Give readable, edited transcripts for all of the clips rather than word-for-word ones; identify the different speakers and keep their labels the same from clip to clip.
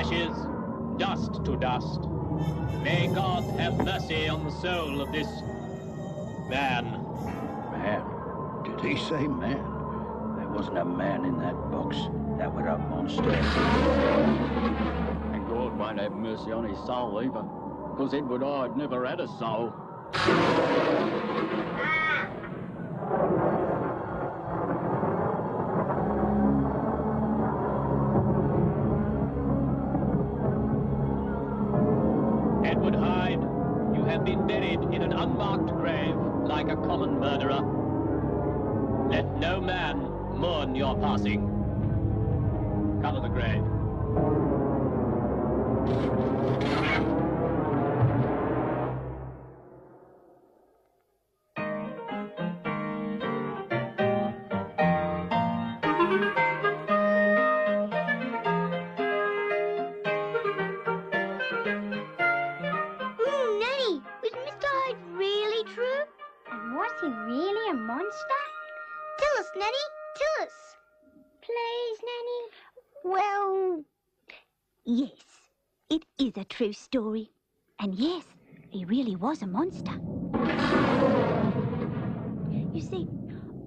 Speaker 1: ashes, dust to dust. May God have mercy on the soul of this man.
Speaker 2: Man? Did he say man? There wasn't a man in that box. That were a monster.
Speaker 3: And God won't have mercy on his soul either, because Edward Hyde never had a soul.
Speaker 1: Edward Hyde, you have been buried in an unmarked grave like a common murderer. Let no man mourn your passing. Cover the grave.
Speaker 4: Nanny, was Mr. Hyde really true? And was he really a monster? Tell us, Nanny, tell us. Please, Nanny.
Speaker 5: Well, yes, it is a true story. And yes, he really was a monster. You see,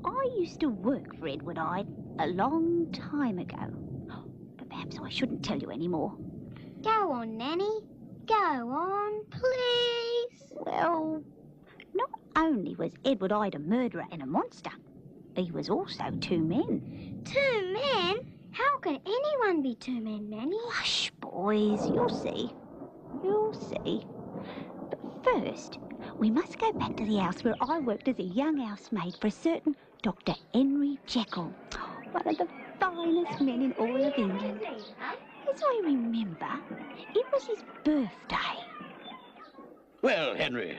Speaker 5: I used to work for Edward Hyde a long time ago. But perhaps I shouldn't tell you any more.
Speaker 4: Go on, Nanny. Go on, please.
Speaker 5: Well, not only was Edward Hyde a murderer and a monster, he was also two men.
Speaker 4: 2 men? How can anyone be 2 men, Nanny?
Speaker 5: Hush, boys, you'll see. You'll see. But first, we must go back to the house where I worked as a young housemaid for a certain Dr. Henry Jekyll, one of the finest men in all of England. As I remember, it was his birthday.
Speaker 2: Well, Henry,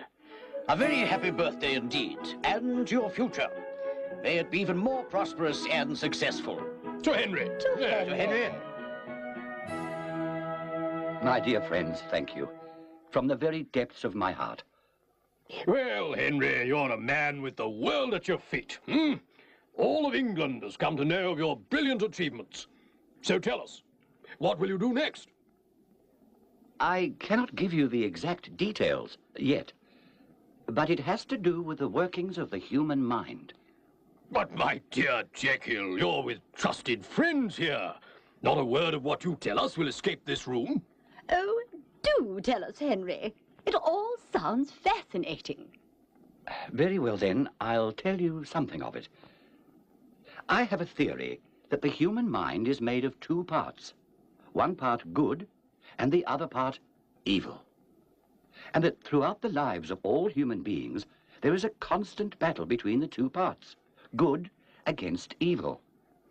Speaker 2: a very happy birthday indeed, and your future. May it be even more prosperous and successful.
Speaker 6: To Henry.
Speaker 2: To Henry.
Speaker 7: My dear friends, thank you. From the very depths of my heart.
Speaker 6: Well, Henry, you're a man with the world at your feet. All of England has come to know of your brilliant achievements. So tell us, what will you do next?
Speaker 7: I cannot give you the exact details yet, but it has to do with the workings of the human mind.
Speaker 6: But, my dear Jekyll, you're with trusted friends here. Not a word of what you tell us will escape this room.
Speaker 8: Oh, do tell us, Henry. It all sounds fascinating.
Speaker 7: Very well, then, I'll tell you something of it. I have a theory that the human mind is made of 2 parts. One part good, and the other part evil. And that throughout the lives of all human beings, there is a constant battle between the 2 parts. Good against evil.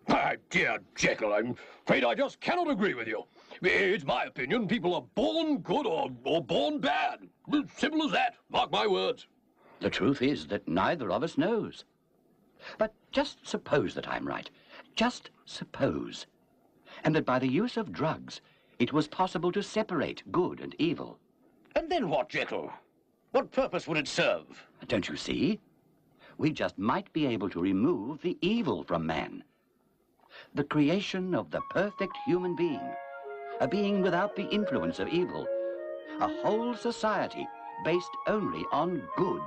Speaker 6: My dear Jekyll, I'm afraid I just cannot agree with you. It's my opinion people are born good or born bad. Simple as that. Mark my words.
Speaker 7: The truth is that neither of us knows. But just suppose that I'm right. Just suppose. And that by the use of drugs, it was possible to separate good and evil.
Speaker 2: And then what, Jekyll? What purpose would it serve?
Speaker 7: Don't you see? We just might be able to remove the evil from man. The creation of the perfect human being, a being without the influence of evil, a whole society based only on good.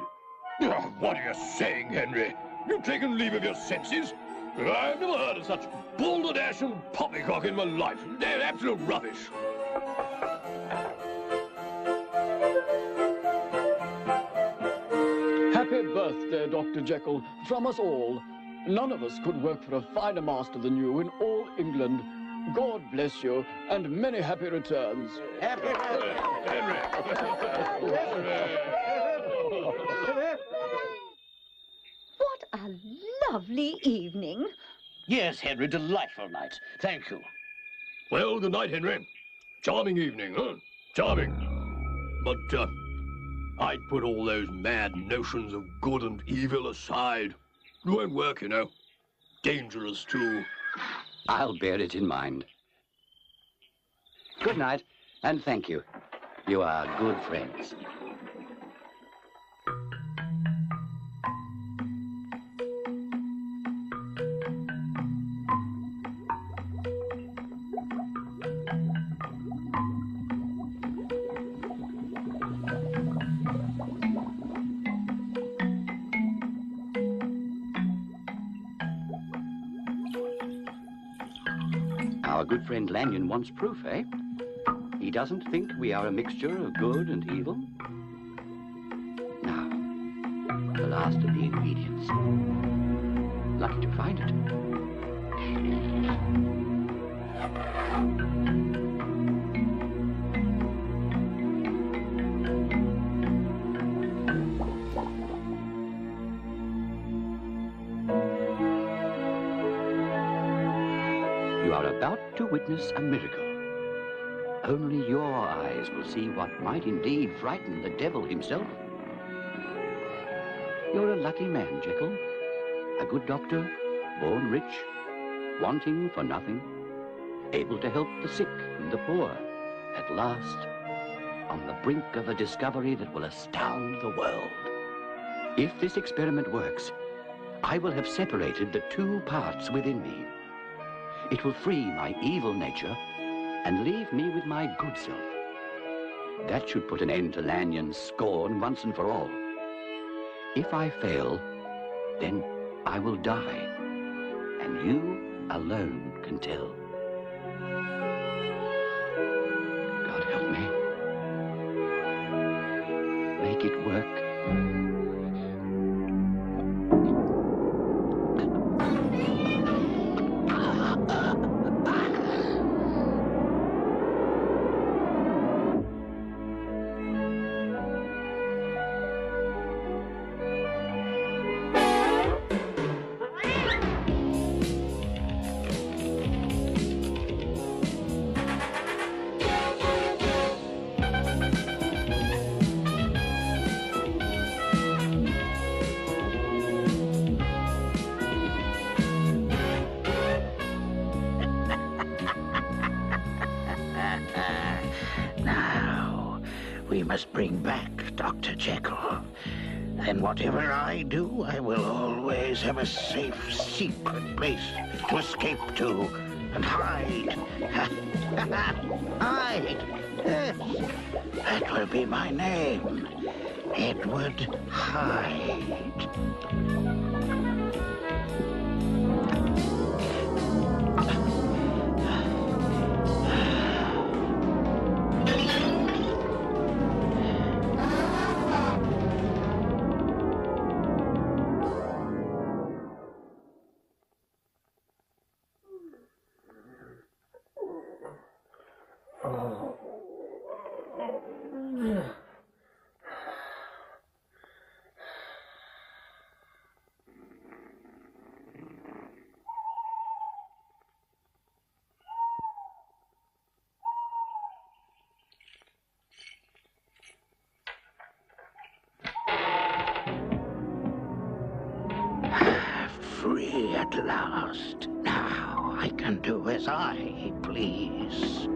Speaker 6: What are you saying, Henry? You've taken leave of your senses? I've never heard of such balderdash and poppycock in my life. They're absolute rubbish.
Speaker 3: Happy birthday, Dr. Jekyll, from us all. None of us could work for a finer master than you in all England. God bless you, and many happy returns.
Speaker 2: Happy birthday,
Speaker 8: What a lovely evening.
Speaker 2: Yes, Henry, delightful night. Thank you.
Speaker 6: Well, good night, Henry. Charming evening, huh? Charming. But, I'd put all those mad notions of good and evil aside. It won't work, you know. Dangerous, too.
Speaker 7: I'll bear it in mind. Good night, and thank you. You are good friends. Our good friend Lanyon wants proof, eh? He doesn't think we are a mixture of good and evil. Now, the last of the ingredients. Lucky to find it. You are about to witness a miracle. Only your eyes will see what might indeed frighten the devil himself. You're a lucky man, Jekyll. A good doctor, born rich, wanting for nothing, able to help the sick and the poor, at last, on the brink of a discovery that will astound the world. If this experiment works, I will have separated the two parts within me. It will free my evil nature and leave me with my good self. That should put an end to Lanyon's scorn once and for all. If I fail, then I will die, and you alone can tell. God help me. Make it work.
Speaker 2: We must bring back Dr. Jekyll. And whatever I do, I will always have a safe, secret place to escape to and hide. Hide! That will be my name. Edward Hyde. Free at last. Now I can do as I please.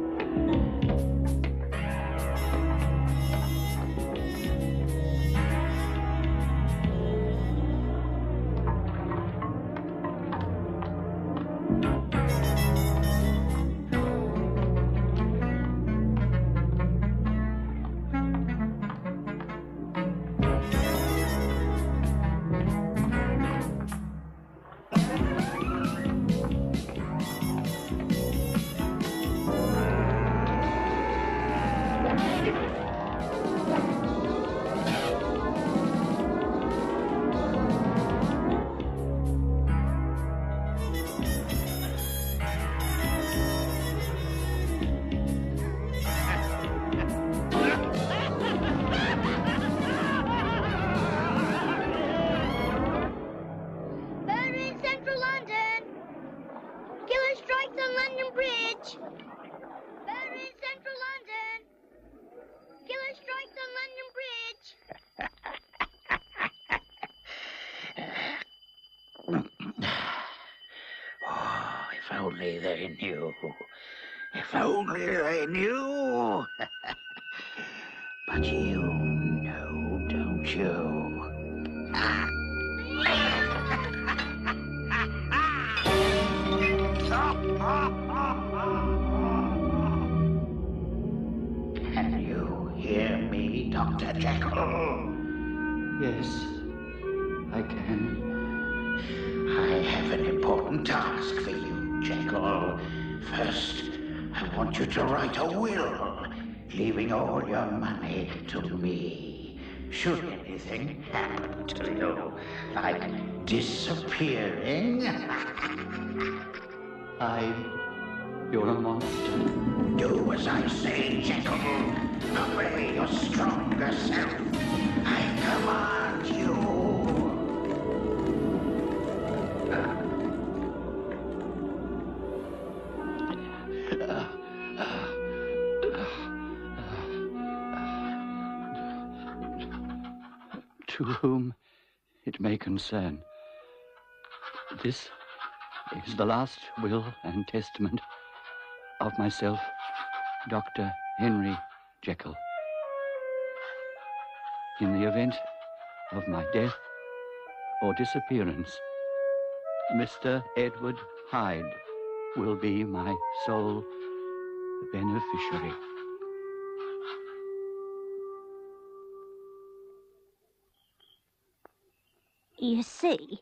Speaker 2: If only they knew. If only they knew. But you know, don't you? Ah. Can you hear me, Dr. Jekyll?
Speaker 7: Yes, I can.
Speaker 2: I have an important task for you, Jekyll. First, I want you to write a will, leaving all your money to me. Should anything happen to you, like disappearing...
Speaker 7: You're a monster.
Speaker 2: Do as I say, Jekyll. Obey your stronger self. I command you.
Speaker 7: To whom it may concern, this is the last will and testament of myself, Dr. Henry Jekyll. In the event of my death or disappearance, Mr. Edward Hyde will be my sole beneficiary.
Speaker 5: You see,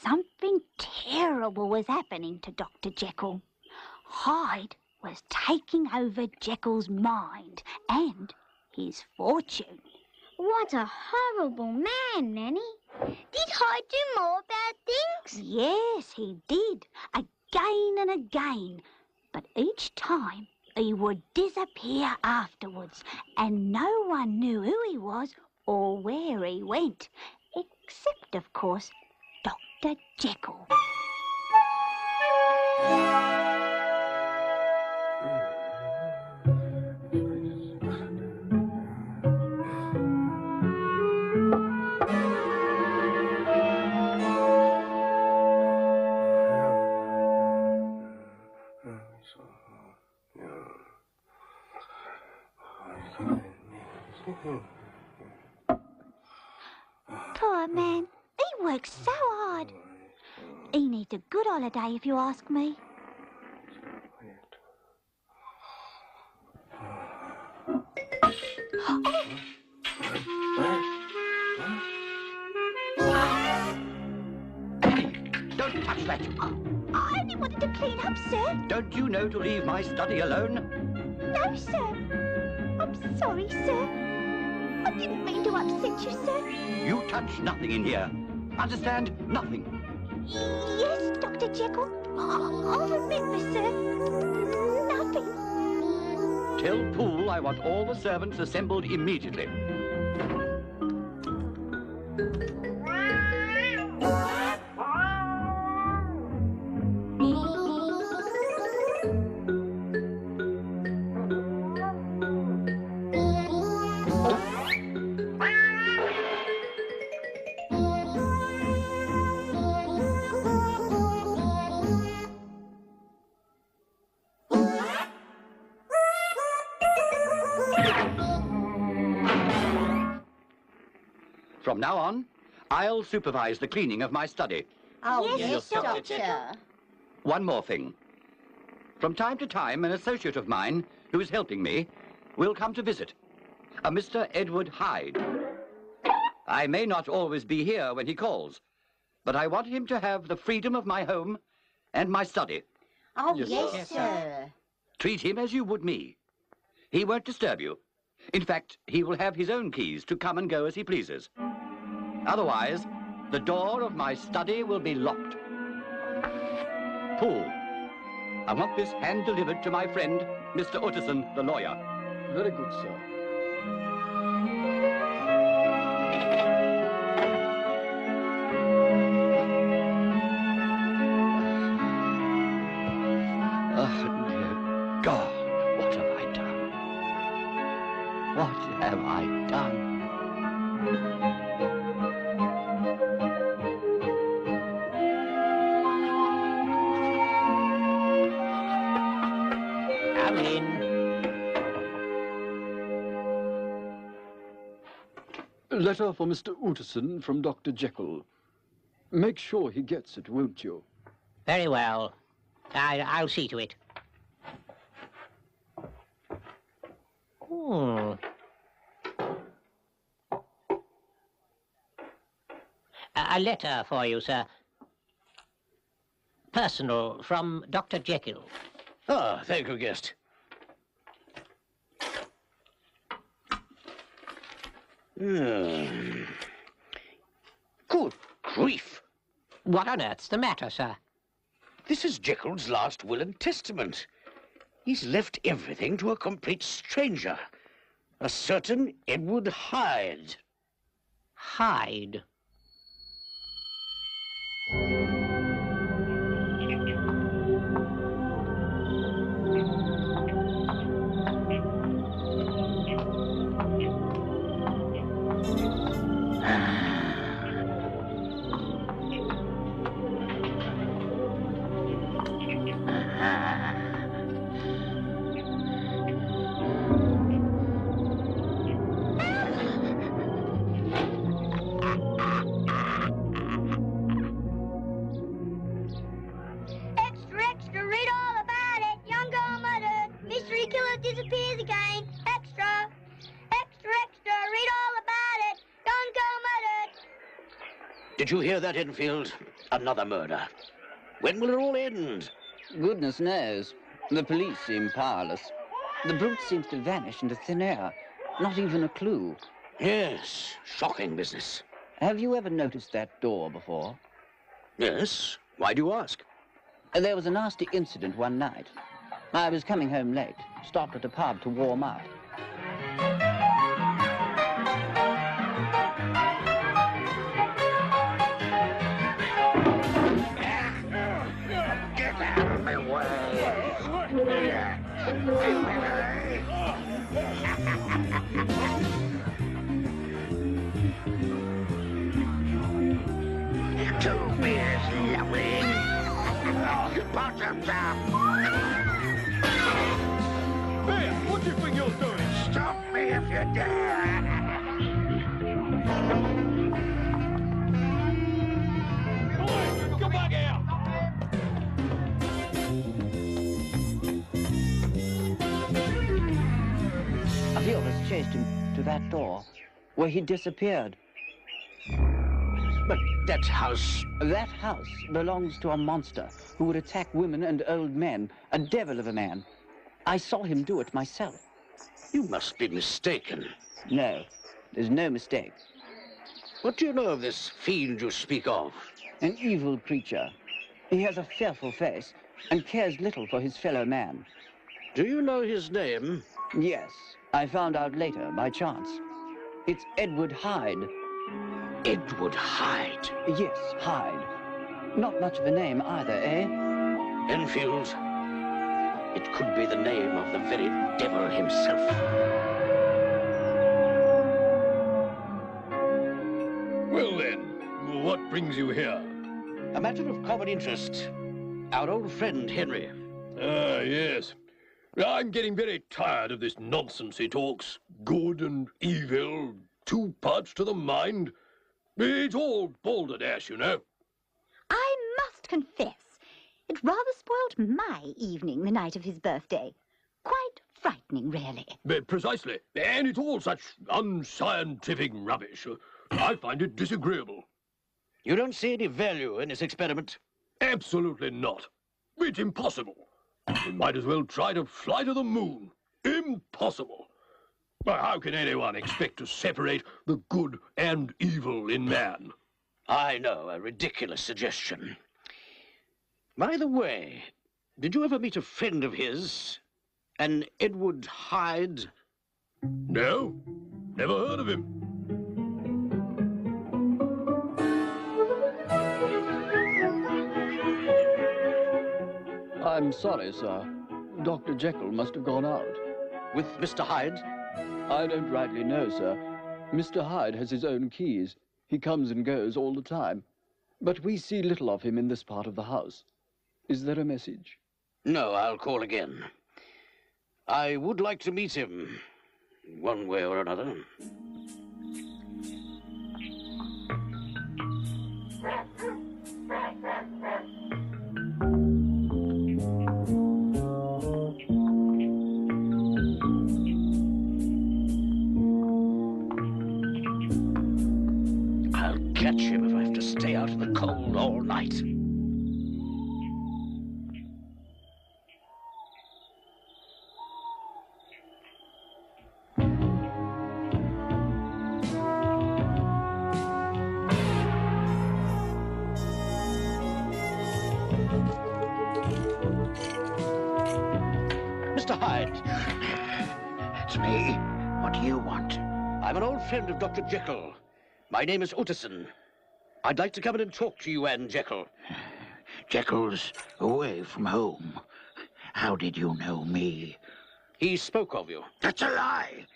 Speaker 5: something terrible was happening to Dr. Jekyll. Hyde was taking over Jekyll's mind and his fortune.
Speaker 4: What a horrible man, Nanny. Did Hyde do more bad things?
Speaker 5: Yes, he did, again and again. But each time he would disappear afterwards, and no one knew who he was or where he went, except, of course, Dr. Jekyll. Poor man, he works so hard. He needs a good holiday, if you ask me.
Speaker 7: Don't touch that.
Speaker 5: I only wanted to clean up, sir.
Speaker 7: Don't you know to leave my study alone?
Speaker 5: No, sir. I'm sorry, sir. I didn't mean to upset you, sir.
Speaker 7: You touch nothing in here. Understand? Nothing.
Speaker 5: Yes, Dr. Jekyll. I'll remember, sir. Nothing.
Speaker 7: Tell Poole I want all the servants assembled immediately. From now on, I'll supervise the cleaning of my study.
Speaker 8: Oh,
Speaker 5: Yes,
Speaker 8: Doctor.
Speaker 7: One more thing. From time to time, an associate of mine who is helping me will come to visit. A Mr. Edward Hyde. I may not always be here when he calls, but I want him to have the freedom of my home and my study.
Speaker 8: Oh,
Speaker 3: Yes,
Speaker 8: sir.
Speaker 7: Treat him as you would me. He won't disturb you. In fact, he will have his own keys to come and go as he pleases. Otherwise, the door of my study will be locked. Poole, I want this hand-delivered to my friend, Mr. Utterson, the lawyer.
Speaker 3: Very good, sir.
Speaker 7: Oh, dear God, what have I done? What have I done?
Speaker 1: Come in.
Speaker 3: A letter for Mr. Utterson from Dr. Jekyll. Make sure he gets it, won't you?
Speaker 1: Very well. I'll see to it. A letter for you, sir. Personal, from Dr. Jekyll.
Speaker 2: Ah, thank you, guest. Good grief.
Speaker 9: What on earth's the matter, sir?
Speaker 2: This is Jekyll's last will and testament. He's left everything to a complete stranger. A certain Edward Hyde.
Speaker 9: Hyde.
Speaker 2: Did you hear that, Enfield? Another murder. When will it all end?
Speaker 10: Goodness knows. The police seem powerless. The brute seems to vanish into thin air. Not even a clue.
Speaker 2: Yes, shocking business.
Speaker 10: Have you ever noticed that door before?
Speaker 2: Yes. Why do you ask?
Speaker 10: There was a nasty incident one night. I was coming home late, stopped at a pub to warm up.
Speaker 2: Get out of my way! Two beers, lovely. Bottoms up.
Speaker 6: Hey, what do you think you're doing?
Speaker 2: Stop me if you dare.
Speaker 6: Come back out!
Speaker 10: A few of us chased him to that door, where he disappeared.
Speaker 2: But that house...
Speaker 10: That house belongs to a monster who would attack women and old men, a devil of a man. I saw him do it myself.
Speaker 2: You must be mistaken.
Speaker 10: No, there's no mistake.
Speaker 2: What do you know of this fiend you speak of?
Speaker 10: An evil creature. He has a fearful face and cares little for his fellow man.
Speaker 2: Do you know his name?
Speaker 10: Yes, I found out later by chance. It's Edward Hyde.
Speaker 2: Edward Hyde?
Speaker 10: Yes, Hyde. Not much of a name either, eh?
Speaker 2: Enfield, it could be the name of the very devil himself.
Speaker 6: Well then, what brings you here?
Speaker 2: A matter of common interest. Our old friend, Henry.
Speaker 6: Ah, yes. I'm getting very tired of this nonsense he talks. Good and evil, two parts to the mind. It's all balderdash, you know.
Speaker 5: I must confess, it rather spoilt my evening the night of his birthday. Quite frightening, really.
Speaker 6: Precisely. And it's all such unscientific rubbish. I find it disagreeable.
Speaker 2: You don't see any value in this experiment?
Speaker 6: Absolutely not. It's impossible. We might as well try to fly to the moon. Impossible. Well, how can anyone expect to separate the good and evil in man?
Speaker 2: I know, a ridiculous suggestion. By the way, did you ever meet a friend of his? An Edward Hyde?
Speaker 6: No, never heard of him.
Speaker 3: I'm sorry, sir. Dr. Jekyll must have gone out.
Speaker 2: With Mr. Hyde?
Speaker 3: I don't rightly know, sir. Mr. Hyde has his own keys. He comes and goes all the time. But we see little of him in this part of the house. Is there a message?
Speaker 2: No, I'll call again. I would like to meet him, one way or another. Catch him if I have to stay out in the cold all night.
Speaker 11: Hyde.
Speaker 2: It's me. What do you want?
Speaker 11: I'm an old friend of Dr. Jekyll. My name is Utterson. I'd like to come in and talk to you and Jekyll.
Speaker 2: Jekyll's away from home. How did you know me?
Speaker 11: He spoke of you.
Speaker 2: That's a lie.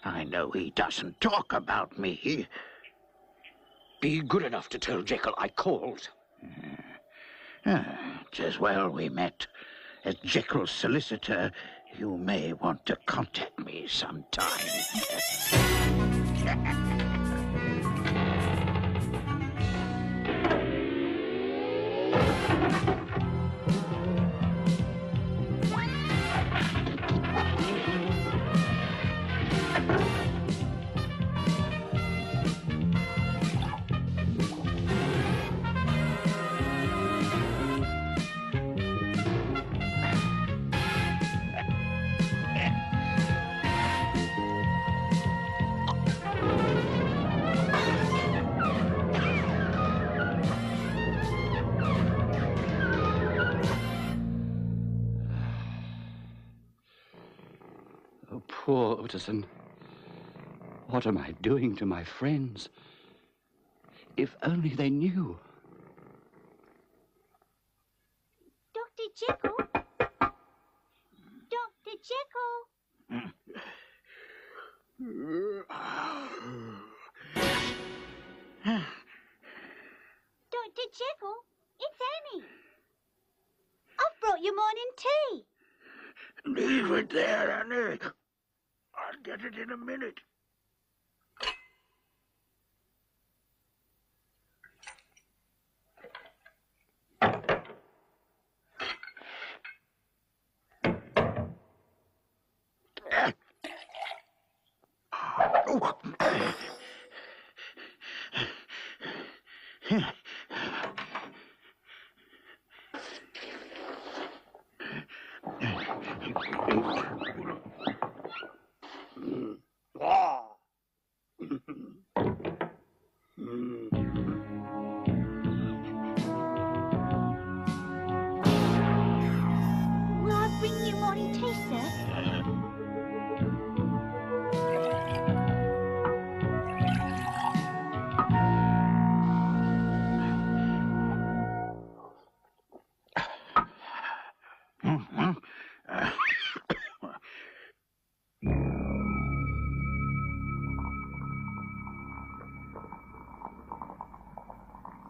Speaker 2: I know he doesn't talk about me.
Speaker 11: Be good enough to tell Jekyll I called.
Speaker 2: It's as well we met. As Jekyll's solicitor, you may want to contact me sometime.
Speaker 7: Poor Utterson. What am I doing to my friends? If only they knew.
Speaker 5: Dr. Jekyll? Dr. Jekyll? Dr. Jekyll, it's Annie. I've brought you morning tea.
Speaker 2: Leave it there, Annie. I'll get it in a minute.
Speaker 5: Will I bring you morning tea, sir?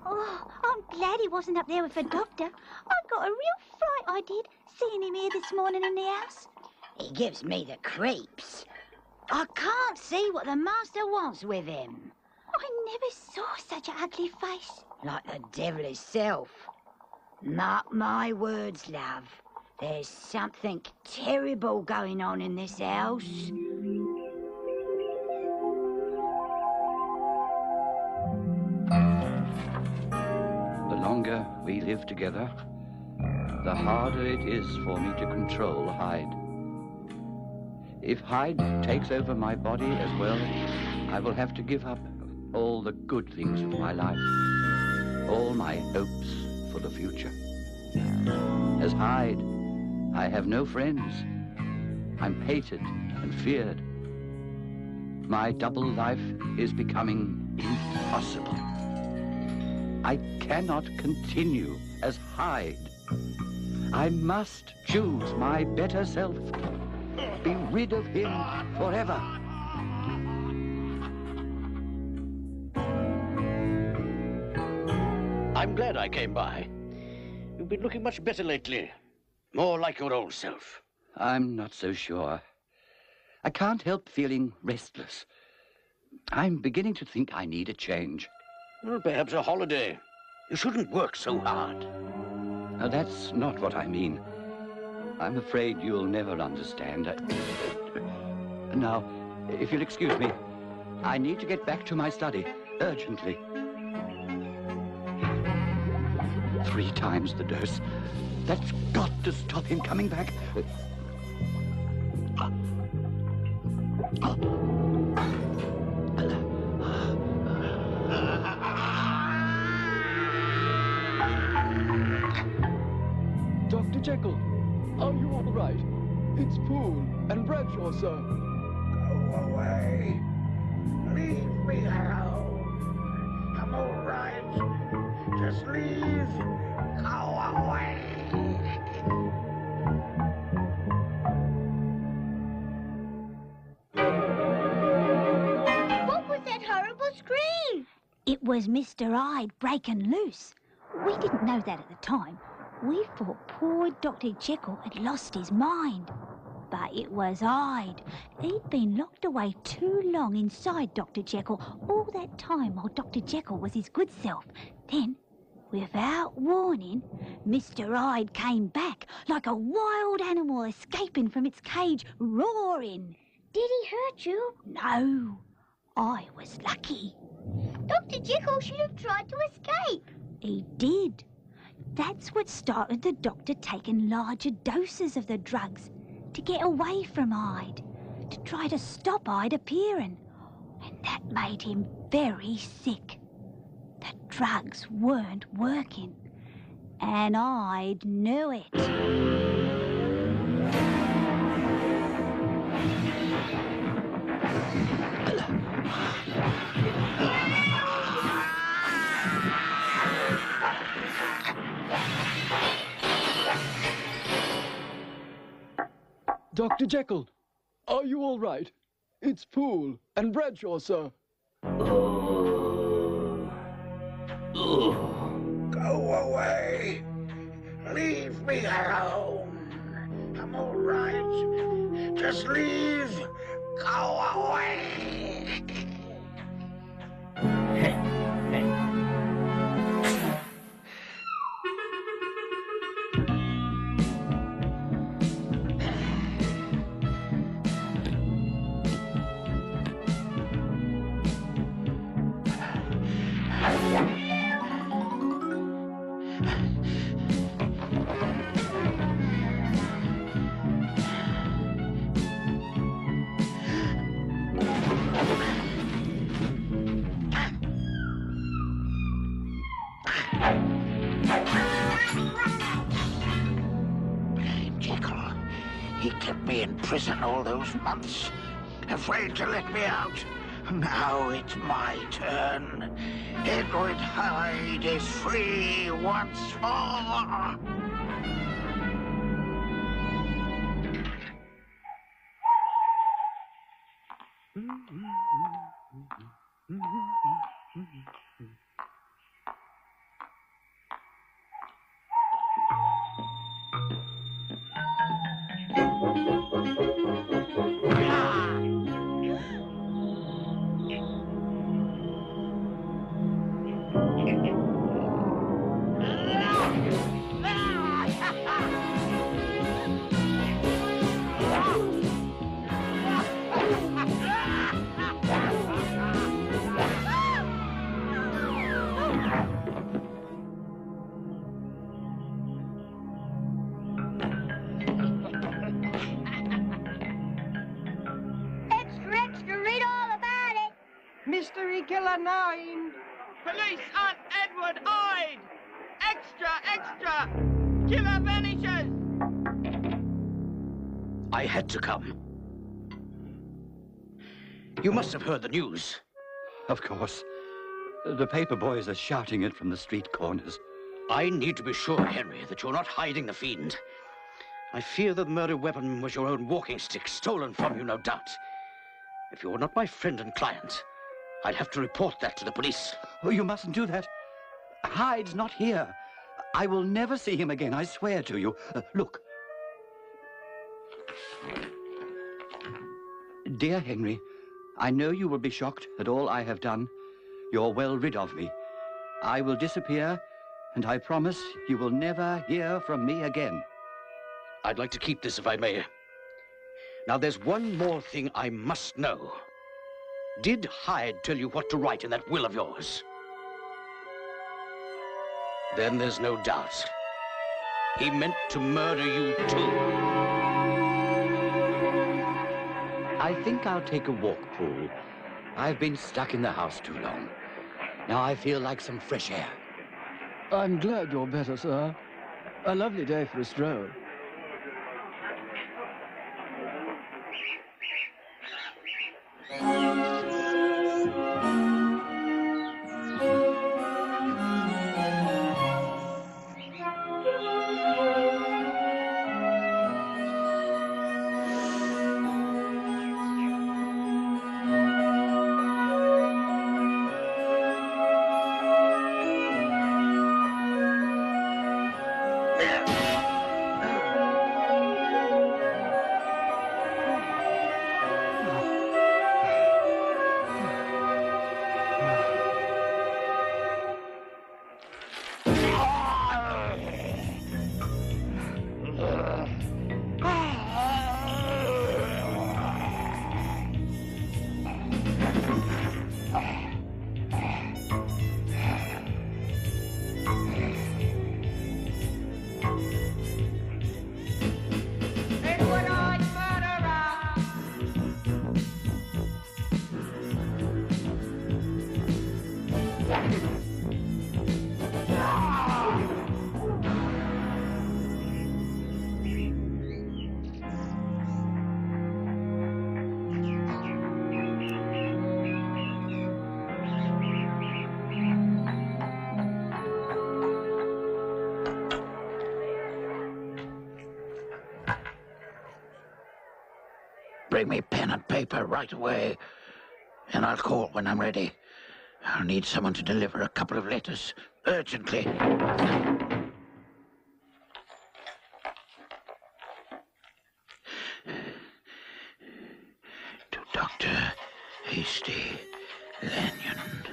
Speaker 5: Oh, I'm glad he wasn't up there with the doctor. I got a real fright, I did, seeing him here this morning in the house.
Speaker 12: He gives me the creeps. I can't see what the master wants with him.
Speaker 5: I never saw such an ugly face.
Speaker 12: Like the devil himself. Mark my words, love. There's something terrible going on in this house.
Speaker 7: The longer we live together, the harder it is for me to control Hyde. If Hyde takes over my body as well, I will have to give up all the good things of my life, all my hopes for the future. As Hyde, I have no friends. I'm hated and feared. My double life is becoming impossible. I cannot continue as Hyde. I must choose my better self. Be rid of him forever.
Speaker 11: I'm glad I came by. You've been looking much better lately. More like your old self.
Speaker 7: I'm not so sure. I can't help feeling restless. I'm beginning to think I need a change.
Speaker 11: Well, perhaps a holiday. You shouldn't work so hard.
Speaker 7: Now, that's not what I mean. I'm afraid you'll never understand. Now, if you'll excuse me, I need to get back to my study, urgently. 3 times the dose. That's got to stop him coming back.
Speaker 3: Dr. Jekyll, are you all right? It's Poole and Bradshaw, sir.
Speaker 2: Go away. Leave me alone. I'm all right. Just leave. Go away.
Speaker 4: What was that horrible scream?
Speaker 5: It was Mr. Hyde breaking loose. We didn't know that at the time. We thought poor Dr. Jekyll had lost his mind. But it was Hyde. He'd been locked away too long inside Dr. Jekyll all that time while Dr. Jekyll was his good self. Then, without warning, Mr. Hyde came back like a wild animal escaping from its cage, roaring.
Speaker 4: Did he hurt you?
Speaker 5: No, I was lucky.
Speaker 4: Dr. Jekyll should have tried to escape.
Speaker 5: He did. That's what started the doctor taking larger doses of the drugs to get away from Hyde, to try to stop Hyde appearing. And that made him very sick. The drugs weren't working, and Hyde knew it.
Speaker 3: Dr. Jekyll, are you all right? It's Poole and Bradshaw, sir.
Speaker 2: Go away. Leave me alone. I'm all right. Just leave. Go away. Jekyll, he kept me in prison all those months, afraid to let me out. Now it's my turn. Edward Hyde is free once more.
Speaker 13: Mystery Killer 9! Police on Edward Hyde! Extra, extra! Killer vanishes!
Speaker 11: I had to come. You must have heard the news.
Speaker 7: Of course. The paper boys are shouting it from the street corners.
Speaker 11: I need to be sure, Henry, that you're not hiding the fiend. I fear the murder weapon was your own walking stick, stolen from you, no doubt. If you were not my friend and client, I'd have to report that to the police.
Speaker 7: Oh, you mustn't do that. Hyde's not here. I will never see him again, I swear to you. Look. Dear Henry, I know you will be shocked at all I have done. You're well rid of me. I will disappear, and I promise you will never hear from me again.
Speaker 11: I'd like to keep this if I may. Now, there's one more thing I must know. Did Hyde tell you what to write in that will of yours? Then there's no doubt. He meant to murder you too.
Speaker 7: I think I'll take a walk, Poole. I've been stuck in the house too long. Now I feel like some fresh air.
Speaker 3: I'm glad you're better, sir. A lovely day for a stroll.
Speaker 13: Edward Hyde, murderer!
Speaker 2: Bring me pen and paper right away, and I'll call when I'm ready. I'll need someone to deliver a couple of letters, urgently. To Dr. Hasty Lanyon.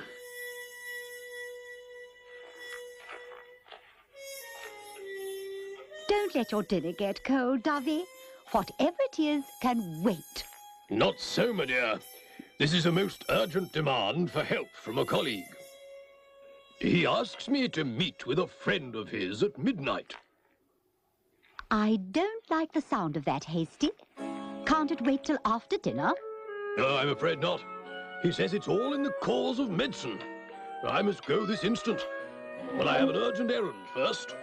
Speaker 5: Don't let your dinner get cold, Dovey. Whatever it is can wait.
Speaker 6: Not so, my dear. This is a most urgent demand for help from a colleague. He asks me to meet with a friend of his at midnight.
Speaker 5: I don't like the sound of that, Hasty. Can't it wait till after dinner?
Speaker 6: No, I'm afraid not. He says it's all in the cause of medicine. I must go this instant. But I have an urgent errand first.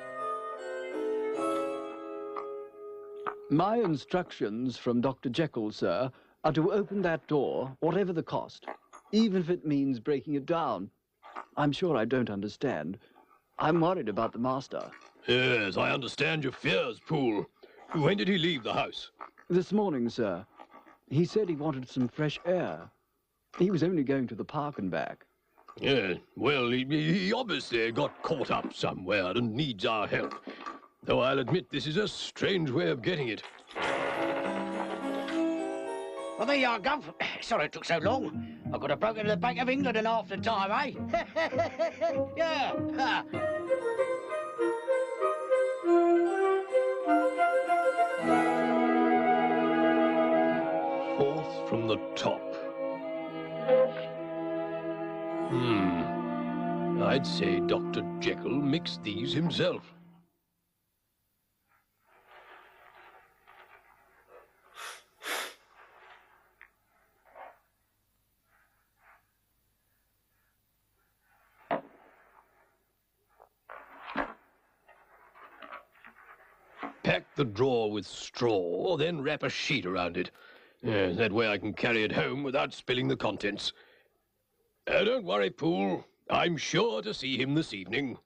Speaker 3: My instructions from Dr. Jekyll, sir, are to open that door, whatever the cost, even if it means breaking it down. I'm sure I don't understand. I'm worried about the master.
Speaker 6: Yes, I understand your fears, Poole. When did he leave the house?
Speaker 3: This morning, sir. He said he wanted some fresh air. He was only going to the park and back.
Speaker 6: Yeah, well, he obviously got caught up somewhere and needs our help. Though I'll admit this is a strange way of getting it.
Speaker 11: Well, there you are, Gov. Sorry it took so long. I could have broken into the Bank of England in half the time, eh? Yeah.
Speaker 6: Fourth from the top. I'd say Dr. Jekyll mixed these himself. Pack the drawer with straw, then wrap a sheet around it. That way I can carry it home without spilling the contents. Don't worry, Poole. I'm sure to see him this evening.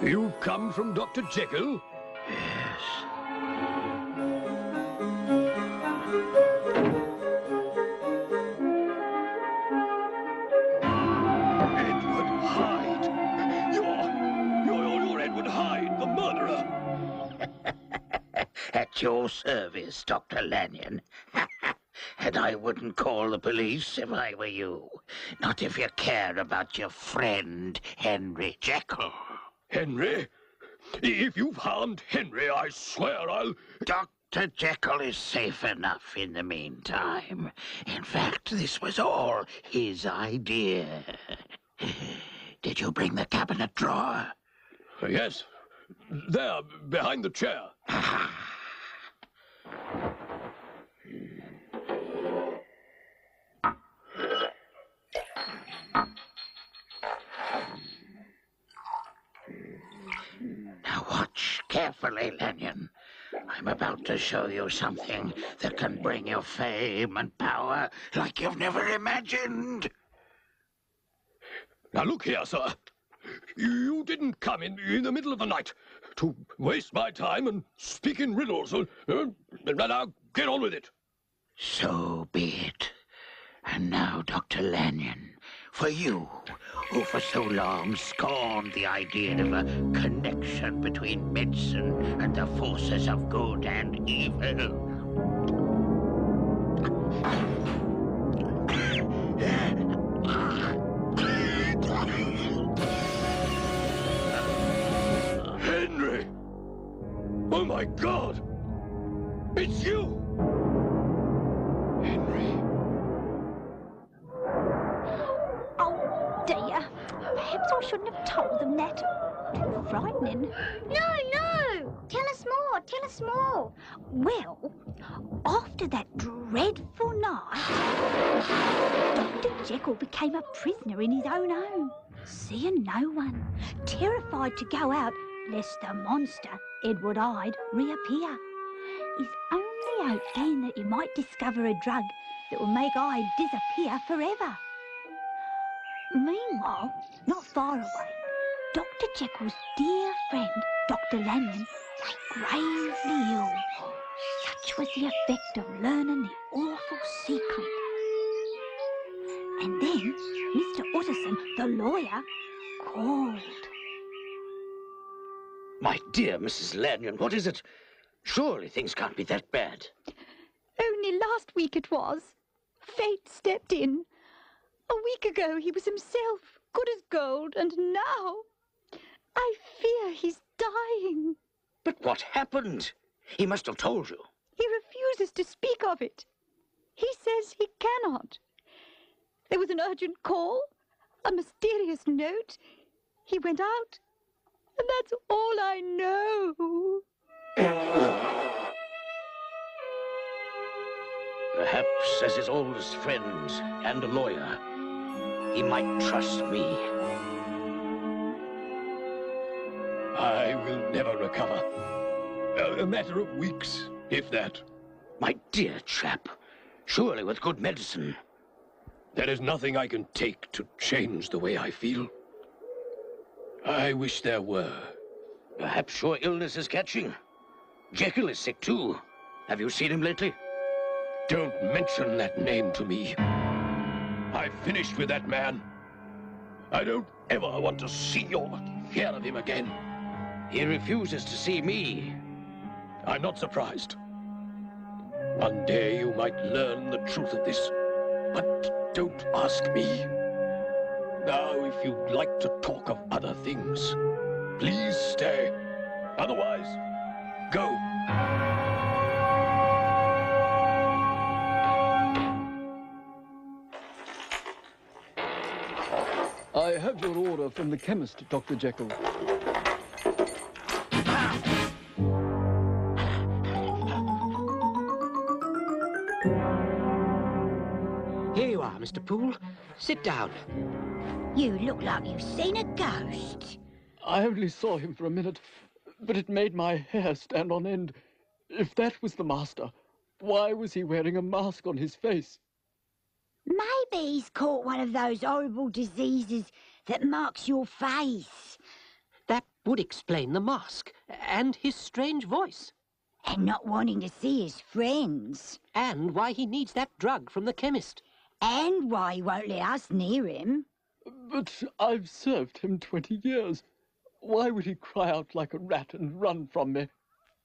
Speaker 6: You come from Dr. Jekyll?
Speaker 2: Yes.
Speaker 6: Edward Hyde! You're Edward Hyde, the murderer!
Speaker 2: At your service, Dr. Lanyon. And I wouldn't call the police if I were you. Not if you care about your friend, Henry Jekyll.
Speaker 6: Henry? If you've harmed Henry, I swear I'll...
Speaker 2: Dr. Jekyll is safe enough in the meantime. In fact, this was all his idea. Did you bring the cabinet drawer?
Speaker 6: Yes. There, behind the chair.
Speaker 2: Now watch carefully, Lanyon. I'm about to show you something that can bring you fame and power like you've never imagined.
Speaker 6: Now look here, sir. You didn't come in the middle of the night to waste my time and speak in riddles. Now, get on with it.
Speaker 2: So be it. And now, Dr. Lanyon, for you, who for so long scorned the idea of a connection between medicine and the forces of good and evil.
Speaker 6: Henry! Oh my God! It's you! Henry.
Speaker 5: Oh, dear. Perhaps I shouldn't have told them that. Too frightening.
Speaker 4: No, no! Tell us more, tell us more.
Speaker 5: Well, after that dreadful night, Dr. Jekyll became a prisoner in his own home, seeing no one, terrified to go out lest the monster, Edward Hyde, reappear. His only hope being that he might discover a drug that will make Hyde disappear forever. Meanwhile, not far away, Dr. Jekyll's dear friend, Dr. Lanyon, lay gravely ill. Such was the effect of learning the awful secret. And then Mr. Utterson, the lawyer, called.
Speaker 11: My dear Mrs. Lanyon, what is it? Surely things can't be that bad.
Speaker 8: Only last week it was. Fate stepped in. A week ago he was himself, good as gold, and now I fear he's dying.
Speaker 11: But what happened? He must have told you.
Speaker 8: He refuses to speak of it. He says he cannot. There was an urgent call, a mysterious note. He went out, and that's all I know.
Speaker 11: Perhaps as his oldest friend and a lawyer, he might trust me.
Speaker 6: I will never recover. A matter of weeks, if that.
Speaker 11: My dear chap, surely with good medicine.
Speaker 6: There is nothing I can take to change the way I feel. I wish there were.
Speaker 11: Perhaps your illness is catching. Jekyll is sick too. Have you seen him lately?
Speaker 6: Don't mention that name to me. I've finished with that man. I don't ever want to see or hear of him again.
Speaker 11: He refuses to see me.
Speaker 6: I'm not surprised. One day you might learn the truth of this, but don't ask me. Now, if you'd like to talk of other things, please stay. Otherwise, go.
Speaker 3: I have your order from the chemist, Dr. Jekyll.
Speaker 9: Here you are, Mr. Poole. Sit down.
Speaker 12: You look like you've seen a ghost.
Speaker 3: I only saw him for a minute, but it made my hair stand on end. If that was the master, why was he wearing a mask on his face?
Speaker 12: Maybe he's caught one of those horrible diseases that marks your face.
Speaker 9: That would explain the mask and his strange voice.
Speaker 12: And not wanting to see his friends.
Speaker 9: And why he needs that drug from the chemist.
Speaker 12: And why he won't let us near him.
Speaker 3: But I've served him 20 years. Why would he cry out like a rat and run from me?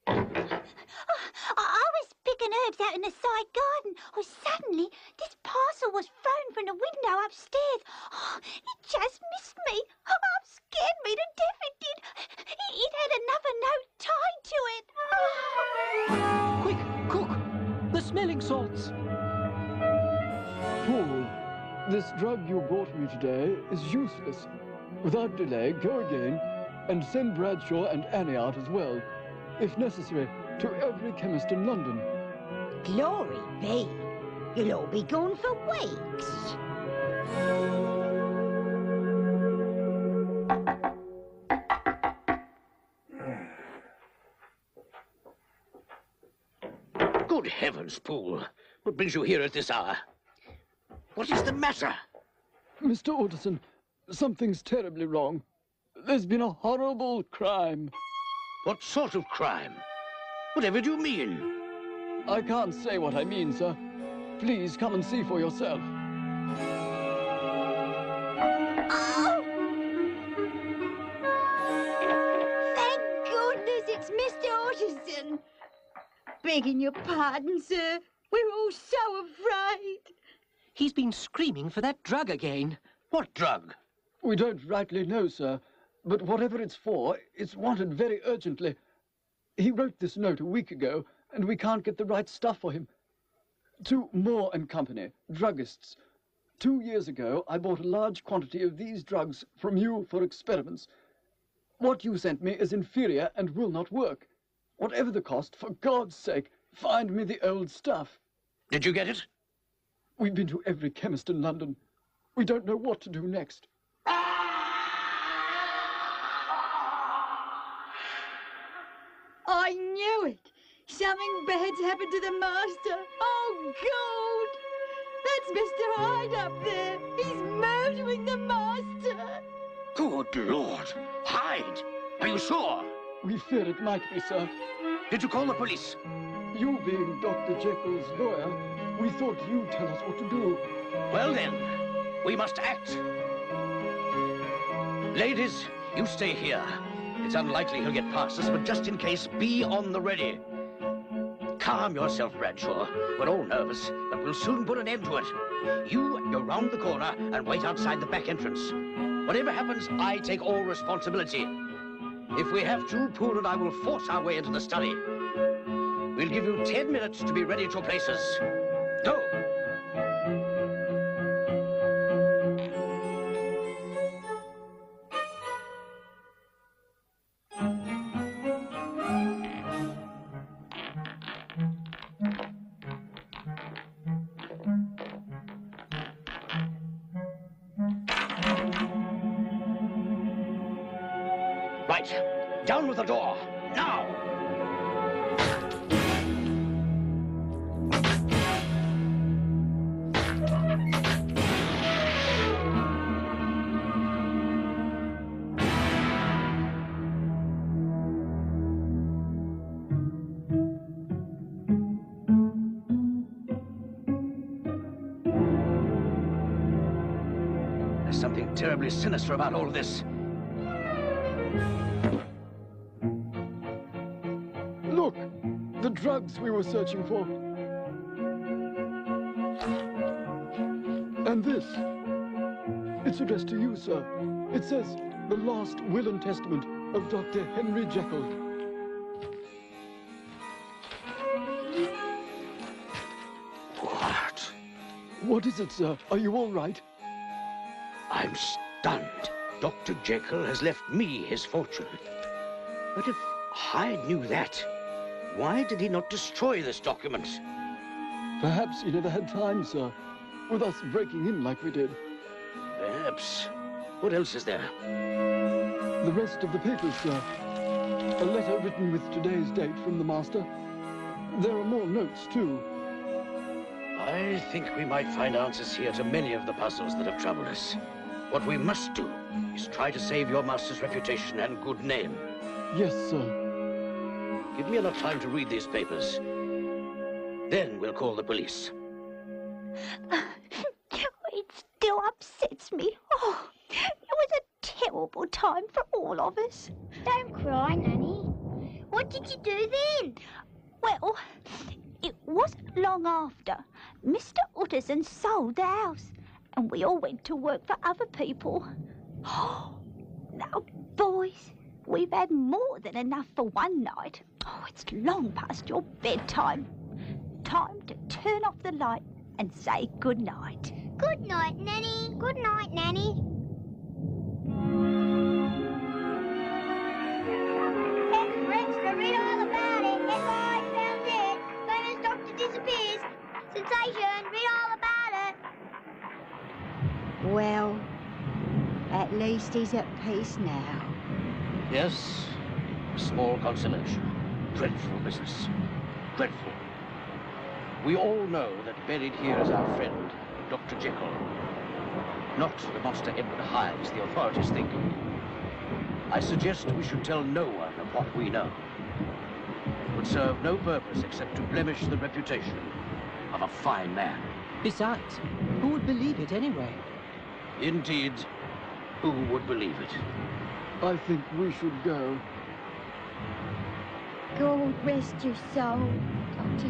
Speaker 5: I was picking herbs out in the side garden. Oh, suddenly, this parcel was thrown from the window upstairs. Oh, it just missed me. Oh, scared me to death, it did. It had another note tied to it.
Speaker 9: Quick, cook! The smelling salts!
Speaker 3: Paul, this drug you brought me today is useless. Without delay, go again and send Bradshaw and Annie out as well, if necessary, to every chemist in London.
Speaker 12: Glory be. You'll all be gone for weeks.
Speaker 11: Good heavens, Poole. What brings you here at this hour? What is the matter?
Speaker 3: Mr. Utterson, something's terribly wrong. There's been a horrible crime.
Speaker 11: What sort of crime? Whatever do you mean?
Speaker 3: I can't say what I mean, sir. Please come and see for yourself.
Speaker 8: Oh! Thank goodness it's Mr. Utterson. Begging your pardon, sir. We're all so afraid.
Speaker 9: He's been screaming for that drug again.
Speaker 11: What drug?
Speaker 3: We don't rightly know, sir. But whatever it's for, it's wanted very urgently. He wrote this note a week ago, and we can't get the right stuff for him. To Moore and Company, druggists. 2 years ago, I bought a large quantity of these drugs from you for experiments. What you sent me is inferior and will not work. Whatever the cost, for God's sake, find me the old stuff.
Speaker 11: Did you get it?
Speaker 3: We've been to every chemist in London. We don't know what to do next.
Speaker 8: I knew it. Something bad's happened to the master. Oh, God! That's Mr. Hyde up there. He's murdering the master.
Speaker 11: Good Lord. Hyde! Are you sure?
Speaker 3: We fear it might be, sir.
Speaker 11: Did you call the police?
Speaker 3: You being Dr. Jekyll's lawyer, we thought you'd tell us what to do.
Speaker 11: Well then, we must act. Ladies, you stay here. It's unlikely he'll get past us, but just in case, be on the ready. Calm yourself, Bradshaw. We're all nervous, but we'll soon put an end to it. You go round the corner and wait outside the back entrance. Whatever happens, I take all responsibility. If we have to, Poole and I will force our way into the study. We'll give you 10 minutes to be ready at your places. Go! Right. Down with the door. Now! There's something terribly sinister about all of this.
Speaker 3: Look! The drugs we were searching for. And this. It's addressed to you, sir. It says, the last will and testament of Dr. Henry Jekyll.
Speaker 11: What?
Speaker 3: What is it, sir? Are you all right?
Speaker 11: I'm stunned. Dr. Jekyll has left me his fortune. But if Hyde knew that, why did he not destroy this document?
Speaker 3: Perhaps he never had time, sir, with us breaking in like we did.
Speaker 11: Perhaps. What else is there?
Speaker 3: The rest of the papers, sir. A letter written with today's date from the master. There are more notes, too.
Speaker 11: I think we might find answers here to many of the puzzles that have troubled us. What we must do is try to save your master's reputation and good name.
Speaker 3: Yes, sir.
Speaker 11: Give me enough time to read these papers. Then we'll call the police.
Speaker 5: It still upsets me. Oh, it was a terrible time for all of us.
Speaker 4: Don't cry, Nanny. What did you do then?
Speaker 5: Well, it wasn't long after Mr. Utterson sold the house and we all went to work for other people. Oh, now, boys, we've had more than enough for one night. Oh, it's long past your bedtime. Time to turn off the light and say good night.
Speaker 4: Good night, Nanny. Good night, Nanny. Extra, extra, read all about it. Headline, found dead. Famous doctor disappears. Sensation, read all about it.
Speaker 12: Well, at least he's at peace now.
Speaker 11: Yes, a small consolation. Dreadful business. Dreadful. We all know that buried here is our friend, Dr. Jekyll. Not the monster Edward Hyde, as the authorities think. I suggest we should tell no one of what we know. It would serve no purpose except to blemish the reputation of a fine man.
Speaker 9: Besides, who would believe it anyway?
Speaker 11: Indeed, who would believe it?
Speaker 3: I think we should go.
Speaker 4: God rest your soul, Dr.